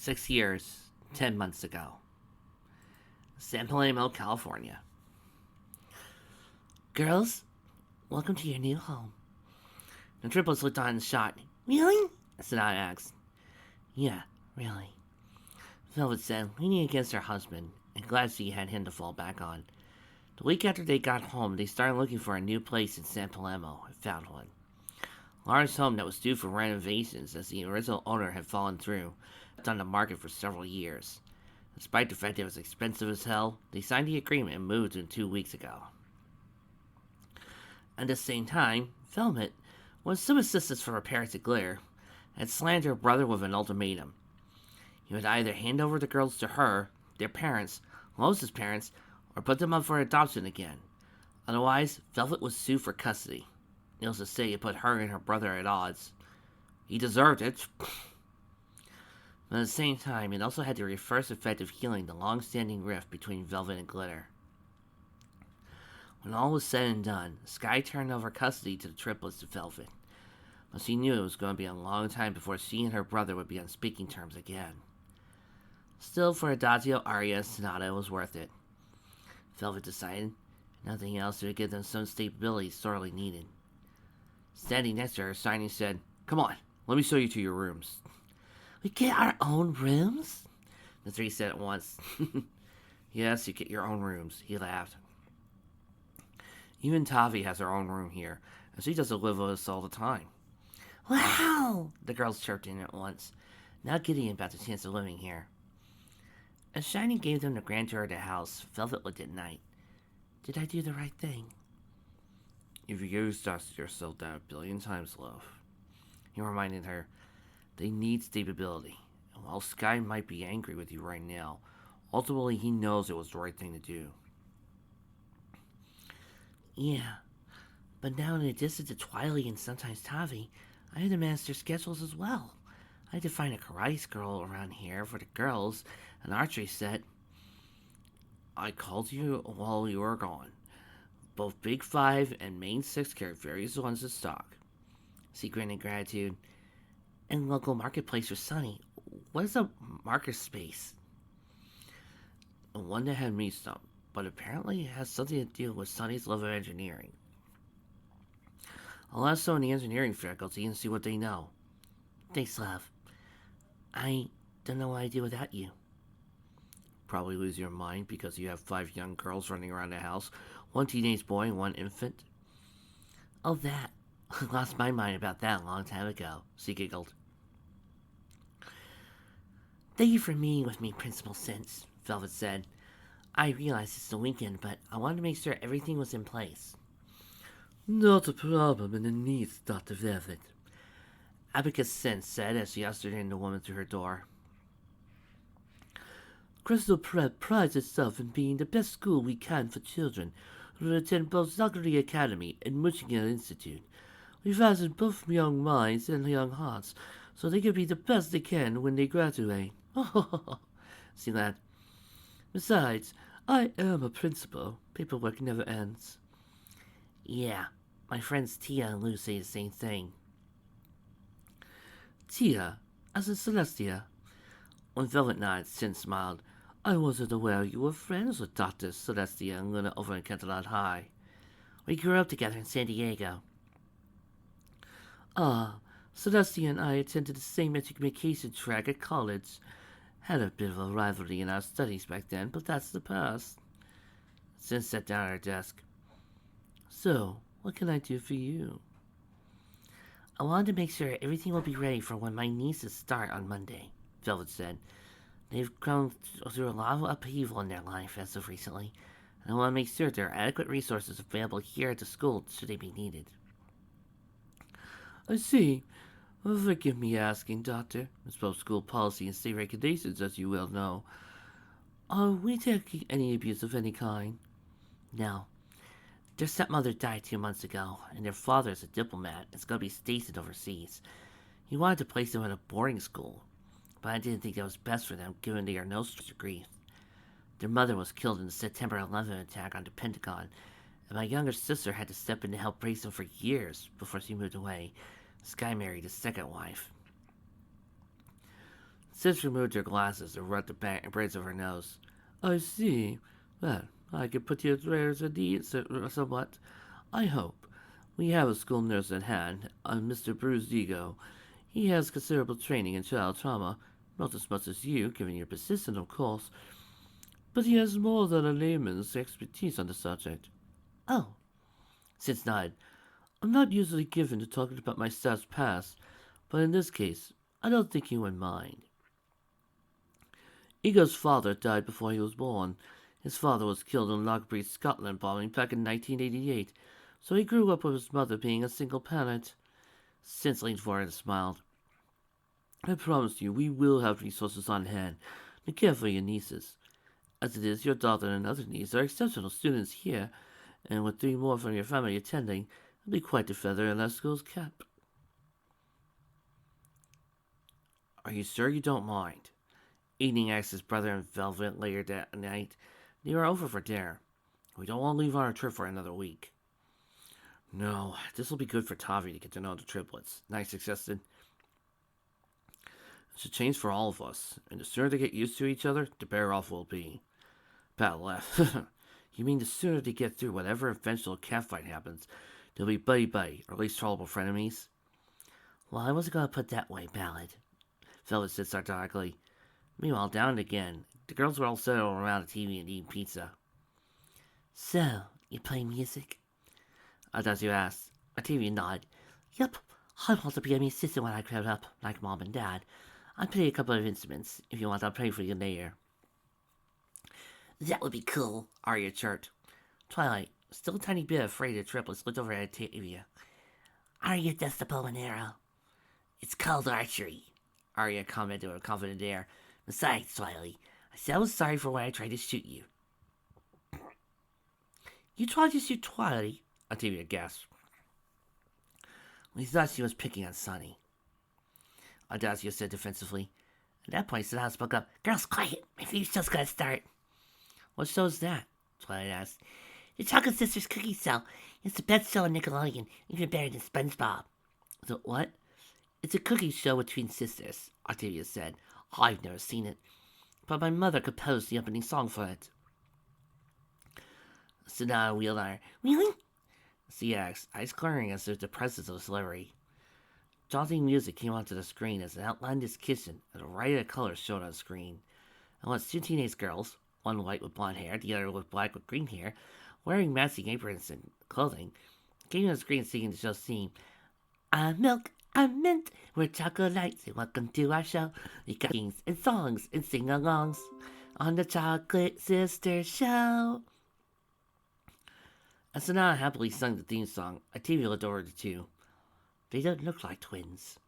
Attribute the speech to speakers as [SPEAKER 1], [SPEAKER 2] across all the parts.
[SPEAKER 1] 6 years, 10 months ago. San Palamo, California. Girls, welcome to your new home. The triplets looked on and shot. Really? Sonata asked. Yeah, really. Velvet said, leaning against her husband, and glad she had him to fall back on. The week after they got home, they started looking for a new place in San Palamo and found one. A large home that was due for renovations as the original owner had fallen through, left on the market for several years. Despite the fact it was expensive as hell, they signed the agreement and moved in 2 weeks ago. At the same time, Velvet, with some assistance from her parents at Glitter, had slammed her brother with an ultimatum. He would either hand over the girls to her, their parents, Lois's parents, or put them up for adoption again. Otherwise, Velvet would sue for custody. Needless to say, it put her and her brother at odds. He deserved it. But at the same time, it also had the reverse effect of healing the long-standing rift between Velvet and Glitter. When all was said and done, Sky turned over custody to the triplets to Velvet. But she knew it was going to be a long time before she and her brother would be on speaking terms again. Still, for Adagio, Aria, and Sonata, it was worth it. Velvet decided. Nothing else would give them some stability sorely needed. Standing next to her, Shiny said, "Come on, let me show you to your rooms." "We get our own rooms?" The three said at once. "Yes, you get your own rooms," he laughed. "Even Tavi has her own room here, and she doesn't live with us all the time." "Wow!" the girls chirped in at once, now giddy about the chance of living here. As Shiny gave them the grand tour of the house, Velvet looked at Night. "Did I do the right thing?" "If you exhausted yourself that 1,000,000,000 times, love," he reminded her. "They need stability, and while Sky might be angry with you right now, ultimately he knows it was the right thing to do." "Yeah, but now in addition to Twilight and sometimes Tavi, I had to manage their schedules as well. I had to find a karate girl around here for the girls, an archery set." "I called you while you were gone. Both Big 5 and Main 6 carry various ones in stock." She grinned in gratitude. "And local marketplace for Sunny. What is a marker space?" "One that had me stumped, but apparently it has something to do with Sunny's love of engineering. I'll ask some of the engineering faculty and see what they know." "Thanks, love. I don't know what I'd do without you." "Probably lose your mind because you have 5 young girls running around the house, 1 teenage boy and 1 infant." "Oh, that. I lost my mind about that a long time ago," she giggled. "Thank you for meeting with me, Principal Sense," Velvet said. "I realize it's the weekend, but I wanted to make sure everything was in place." "Not a problem in the least, Dr. Velvet," Abacus Sense said as she ushered in the woman through her door. "Crystal Prep prides itself in being the best school we can for children who attend both Zachary Academy and Michigan Institute. We fasten both young minds and young hearts so they can be the best they can when they graduate." She laughed. "Besides, I am a principal. Paperwork never ends." "Yeah, my friends Tia and Lou say the same thing." "Tia, as in Celestia?" When Velvet nodded, Sin smiled. "I wasn't aware you were friends with Dr. Celestia and Luna over in Cantaloupe High. We grew up together in San Diego." "Ah, Celestia and I attended the same education track at college. Had a bit of a rivalry in our studies back then, but that's the past." Sin sat down at her desk. "So, what can I do for you?" "I wanted to make sure everything will be ready for when my nieces start on Monday," Velvet said. "They've gone through a lot of upheaval in their life as of recently, and I want to make sure there are adequate resources available here at the school should they be needed." "I see. Well, forgive me asking, Doctor. It's both school policy and state regulations, as you well know. Are we taking any abuse of any kind?" "No. Their stepmother died 2 months ago, and their father is a diplomat and is going to be stationed overseas. He wanted to place them in a boarding school, but I didn't think that was best for them given they are no stranger to grief. Their mother was killed in the September 11th attack on the Pentagon, and my younger sister had to step in to help raise them for years before she moved away. Sky married his second wife." Sis removed her glasses and rubbed the braids of her nose. I see. Well, I can put your prayers at ease somewhat. I hope. We have a school nurse at hand, Mr. Bruce Digo. He has considerable training in child trauma, not as much as you, given your persistence, of course, but he has more than a layman's expertise on the subject. Oh, Sis nodded. I'm not usually given to talking about my staff's past, but in this case, I don't think you would mind. Ego's father died before he was born. His father was killed in Lockbridge, Scotland bombing back in 1988, so he grew up with his mother being a single parent. Sis leaned forward and smiled. I promise you, we will have resources on hand to care for your nieces. As it is, your daughter and other nieces are exceptional students here, and with 3 more from your family attending, it'll be quite a feather in that school's cap. Are you sure you don't mind? Eating asked his brother in velvet later that night. They were over for dinner. We don't want to leave on our trip for another week. No, this will be good for Tavi to get to know the triplets, Knight suggested. It's a change for all of us, and the sooner they get used to each other, the better off we'll be. Pat laughed. You mean the sooner they get through whatever eventual catfight happens, they'll be buddy-buddy, or at least tolerable frenemies? Well, I wasn't going to put that way, Ballad. Velvet said sardonically. Meanwhile, down again, the girls were all settled around the TV and eating pizza. So, you play music? Adagio asked. Octavia nodded. Yep, I want to be a musician when I grow up, like Mom and Dad. I play a couple of instruments. If you want, I'll play for you later. That would be cool, Arya chirped. Twilight, still a tiny bit afraid of triplets, looked over at Octavia. Arya does the bow and arrow. It's called archery, Arya commented with a confident air. Besides, Twilight, I said I was sorry for when I tried to shoot you. You tried to shoot Twilight? Octavia gasped. We thought she was picking on Sonny, Adagio said defensively. At that point, Sonata spoke up. Girls, quiet! My favorite show's gonna start. What show's that? Twilight asked. The Chocolate Sisters Cookie Show. It's the best show on Nickelodeon, even better than SpongeBob. The what? It's a cookie show with twin sisters, Octavia said. I've never seen it, but my mother composed the opening song for it. Sonata wheeled on her. Really? She asked, eyes glaring as if the presence of a celebrity. Jaunting music came onto the screen as an outlandish kitchen and a riot of colors showed on the screen. And once 2 teenage girls, one white with blonde hair, the other with black with green hair, wearing matching aprons and clothing, came on the screen singing the show's theme. I'm milk, I'm mint, we're chocolates, and welcome to our show. We got games and songs and sing-alongs on the Chocolate Sisters Show. As Sonata happily sung the theme song, Octavia looked over the two. They don't look like twins.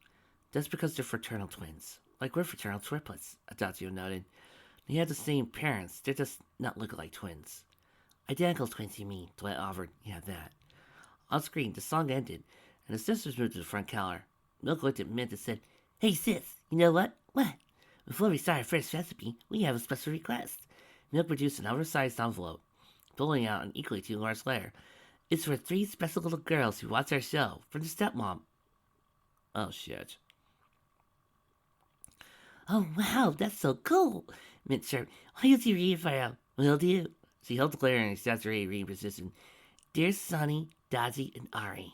[SPEAKER 1] That's because they're fraternal twins, like we're fraternal triplets, Adagio noted. They have the same parents, they're just not look-alike twins. Identical twins, you mean, Dwight offered. Yeah, that. On screen, the song ended, and the sisters moved to the front counter. Milk looked at Mint and said, Hey sis, you know what? What? Before we start our first recipe, we have a special request. Milk produced an oversized envelope, pulling out an equally too large letter. It's for 3 special little girls who watch our show, from the stepmom. Oh, shit. Oh, wow, that's so cool, Mint chirped. Why don't you read it for them? Will do. She held the letter in exaggerated reading position. Dear Sonny, Dodgy, and Ari.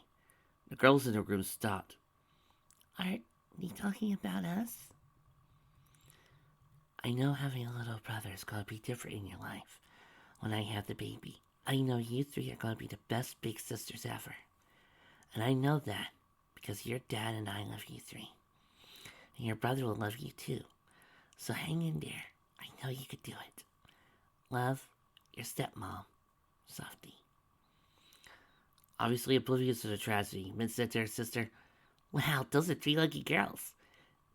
[SPEAKER 1] The girls in the room stopped. Are you talking about us? I know having a little brother is going to be different in your life when I have the baby. I know you 3 are going to be the best big sisters ever. And I know that because your dad and I love you 3. And your brother will love you too. So hang in there. I know you could do it. Love, your stepmom, Softy. Obviously oblivious to the tragedy, Mint said to her sister, Wow, those are 3 lucky girls.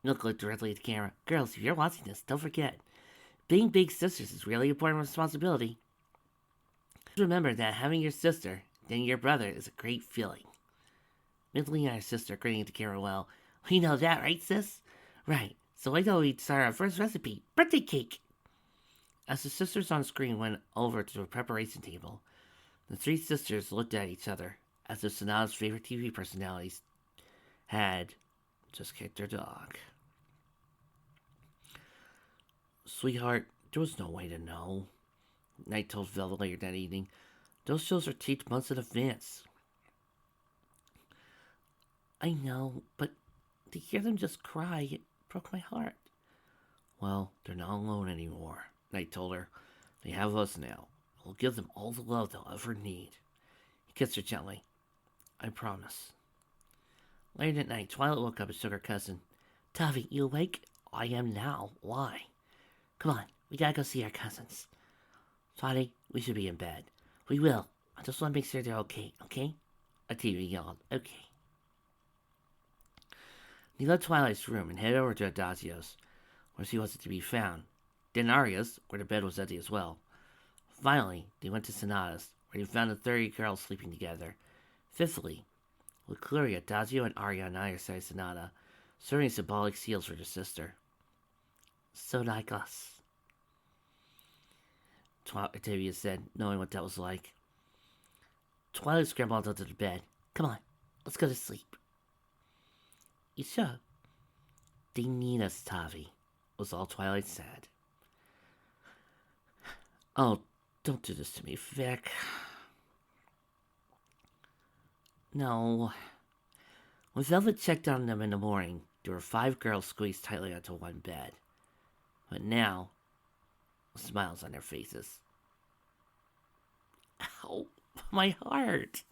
[SPEAKER 1] Milk looked directly at the camera. Girls, if you're watching this, don't forget. Being big sisters is really important responsibility. Remember that having your sister, then your brother, is a great feeling. Mint and her sister grinning at the camera. Well, we know that, right, sis? Right. So I know we'd start our first recipe, birthday cake. As the sisters on screen went over to the preparation table, the 3 sisters looked at each other as if Sonata's favorite TV personalities had just kicked their dog. Sweetheart, there was no way to know. Knight told Velvet later that evening. Those shows are taped months in advance. I know, but to hear them just cry, it broke my heart. Well, they're not alone anymore, Knight told her. They have us now. We'll give them all the love they'll ever need. He kissed her gently. I promise. Later that night, Twilight woke up and shook her cousin. Tavi, you awake? I am now. Why? Come on, we gotta go see our cousins. Twilight, we should be in bed. We will. I just want to make sure they're okay, okay? Atiri yawned. Okay. He left Twilight's room and headed over to Adagio's, where she wasn't to be found. Then Arya's, where the bed was empty as well. Finally, they went to Sonata's, where they found the 30 girls sleeping together. Fifthly, with clearly Adagio and Arya on either side of Sonata, serving symbolic seals for their sister. So like us. Octavia said, knowing what that was like. Twilight scrambled onto the bed. Come on, let's go to sleep. You sure? They need us, Tavi, was all Twilight said. Oh, don't do this to me, Vic. No. When Velvet checked on them in the morning, there were 5 girls squeezed tightly onto one bed. But now, smiles on their faces. Ow, my heart.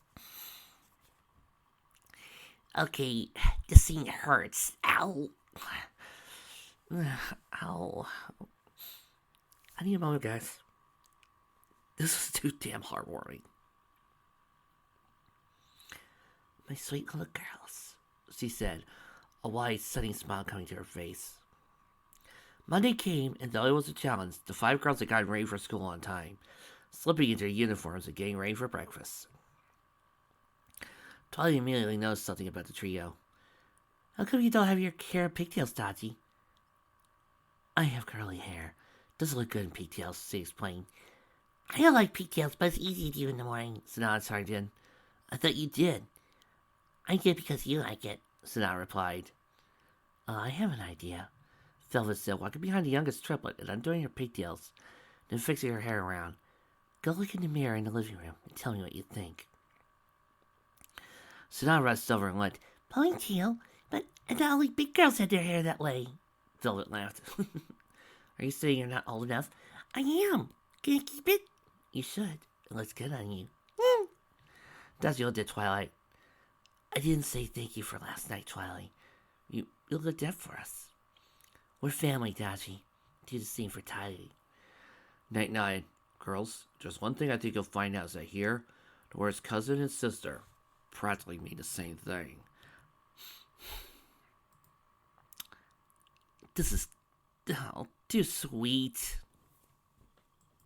[SPEAKER 1] Okay, the scene hurts. Ow. Ow. I need a moment, guys. This is too damn heartwarming. My sweet little girls, she said, a wide, sunny smile coming to her face. Monday came, and though it was a challenge, the 5 girls had gotten ready for school on time, slipping into their uniforms and getting ready for breakfast. Twilight immediately noticed something about the trio. How come you don't have your hair in pigtails, Tati? I have curly hair. Doesn't look good in pigtails, she explained. I don't like pigtails, but it's easy to do in the morning, Sonata chimed in. I thought you did. I did because you like it, Sonata replied. I have an idea, Velvet said, walking behind the youngest triplet and undoing her pigtails, then fixing her hair around. Go look in the mirror in the living room and tell me what you think. Sonata rushed over and went, Ponytail? But not only big girls had their hair that way. Velvet laughed. Are you saying you're not old enough? I am. Can I keep it? You should. It looks good on you. Dazio did, Twilight. I didn't say thank you for last night, Twilight. You looked up for us. We're family, Daji. Do the same for Tylee. Night. Girls, just one thing I think you'll find out is that here, the words cousin and sister practically mean the same thing. This is too sweet.